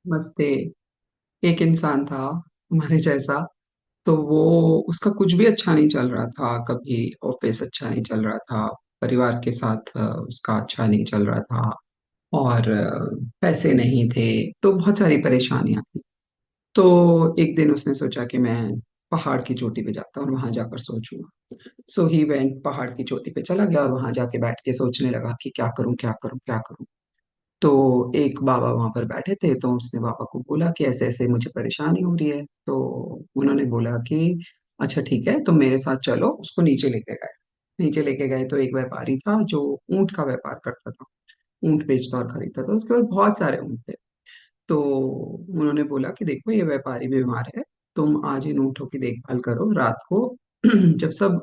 मस्ते। एक इंसान था हमारे जैसा। तो वो उसका कुछ भी अच्छा नहीं चल रहा था, कभी ऑफिस अच्छा नहीं चल रहा था, परिवार के साथ उसका अच्छा नहीं चल रहा था, और पैसे नहीं थे, तो बहुत सारी परेशानियां थी। तो एक दिन उसने सोचा कि मैं पहाड़ की चोटी पे जाता हूँ और वहां जाकर सोचूंगा। सो ही वेंट, पहाड़ की चोटी पे चला गया और वहां जाके बैठ के सोचने लगा कि क्या करूं क्या करूं क्या करूं। तो एक बाबा वहां पर बैठे थे, तो उसने बाबा को बोला कि ऐसे ऐसे मुझे परेशानी हो रही है। तो उन्होंने बोला कि अच्छा ठीक है, तुम मेरे साथ चलो। उसको नीचे लेके गए। नीचे लेके गए तो एक व्यापारी था जो ऊंट का व्यापार करता था, ऊंट बेचता और खरीदता था। उसके पास बहुत सारे ऊंट थे। तो उन्होंने बोला कि देखो, ये व्यापारी बीमार है, तुम आज इन ऊँटों की देखभाल करो। रात को जब सब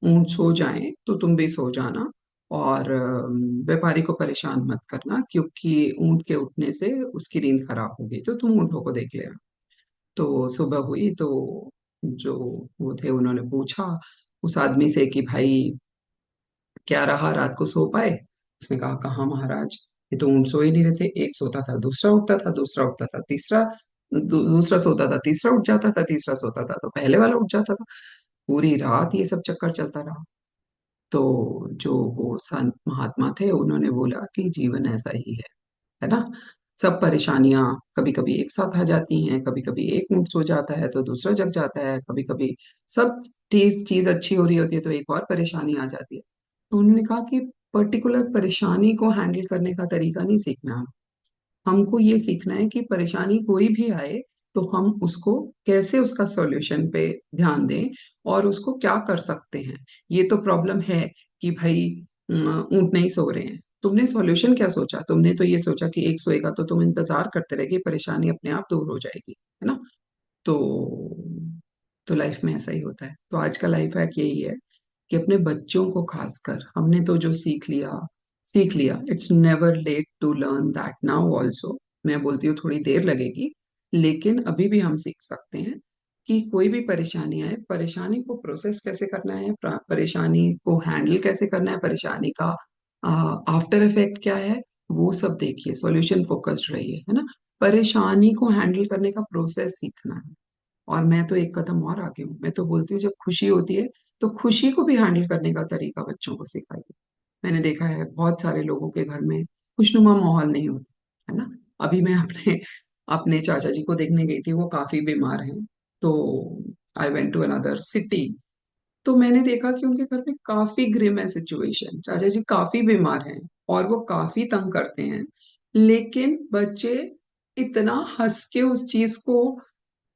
ऊँट सो जाएं तो तुम भी सो जाना, और व्यापारी को परेशान मत करना, क्योंकि ऊँट के उठने से उसकी नींद खराब होगी, तो तुम ऊँटों को देख लेना। तो सुबह हुई तो जो वो थे उन्होंने पूछा उस आदमी से कि भाई, क्या रहा, रात को सो पाए? उसने कहा, कहाँ महाराज, ये तो ऊँट सो ही नहीं रहे थे। एक सोता था, दूसरा उठता था, दूसरा उठता था, तीसरा दूसरा सोता था, तीसरा उठ जाता था, तीसरा सोता था तो पहले वाला उठ जाता था। पूरी रात ये सब चक्कर चलता रहा। तो जो वो संत महात्मा थे उन्होंने बोला कि जीवन ऐसा ही है ना। सब परेशानियां कभी कभी एक साथ आ जाती हैं, कभी कभी एक ऊँट सो जाता है तो दूसरा जग जाता है, कभी कभी सब चीज चीज अच्छी हो रही होती है तो एक और परेशानी आ जाती है। तो उन्होंने कहा कि पर्टिकुलर परेशानी को हैंडल करने का तरीका नहीं सीखना। हमको ये सीखना है कि परेशानी कोई भी आए तो हम उसको कैसे, उसका सॉल्यूशन पे ध्यान दें और उसको क्या कर सकते हैं। ये तो प्रॉब्लम है कि भाई ऊँट नहीं सो रहे हैं, तुमने सॉल्यूशन क्या सोचा? तुमने तो ये सोचा कि एक सोएगा तो तुम इंतजार करते रहेगी, परेशानी अपने आप दूर हो जाएगी, है ना। तो लाइफ में ऐसा ही होता है। तो आज का लाइफ हैक यही है कि अपने बच्चों को खासकर, हमने तो जो सीख लिया। It's never late to learn that now also. मैं बोलती हूँ थोड़ी देर लगेगी, लेकिन अभी भी हम सीख सकते हैं कि कोई भी परेशानी आए, परेशानी को प्रोसेस कैसे करना है, परेशानी को हैंडल कैसे करना है, परेशानी का आफ्टर इफेक्ट क्या है, वो सब देखिए, सॉल्यूशन फोकस्ड रहिए, है ना। परेशानी को हैंडल करने का प्रोसेस सीखना है। और मैं तो एक कदम और आगे हूँ, मैं तो बोलती हूँ जब खुशी होती है तो खुशी को भी हैंडल करने का तरीका बच्चों को सिखाइए। मैंने देखा है बहुत सारे लोगों के घर में खुशनुमा माहौल नहीं होता, है ना। अभी मैं अपने अपने चाचा जी को देखने गई थी, वो काफी बीमार हैं। तो I went to another city. तो मैंने देखा कि उनके घर में काफी ग्रिम है सिचुएशन, चाचा जी काफी बीमार हैं और वो काफी तंग करते हैं। लेकिन बच्चे इतना हंस के उस चीज को,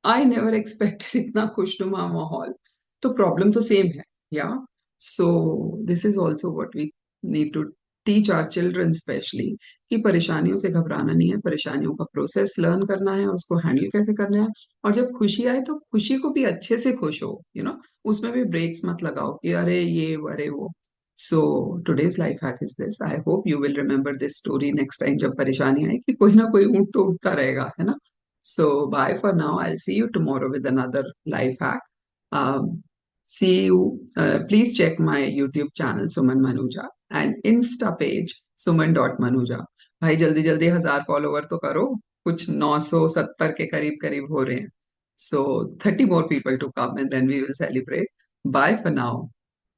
आई नेवर एक्सपेक्टेड इतना खुशनुमा माहौल। तो प्रॉब्लम तो सेम है, yeah. So this is also what we need to teach our children specially, कि परेशानियों से घबराना नहीं है, परेशानियों का प्रोसेस लर्न करना है, उसको हैंडल कैसे करना है। और जब खुशी आए तो खुशी को भी अच्छे से खुश हो, उसमें भी ब्रेक्स मत लगाओ कि अरे ये अरे वो। So today's life hack is this. I hope you will remember this story next time जब परेशानी आए, कि कोई ना कोई ऊँट तो उठता रहेगा, है ना। So bye for now. I'll see you tomorrow with another life hack. Um, See you. Please check my YouTube channel Suman Manuja and Insta page suman.manuja. भाई जल्दी जल्दी 1,000 फॉलोवर तो करो। कुछ 970 के करीब करीब हो रहे हैं। So 30 more people to come and then we will celebrate. Bye for now.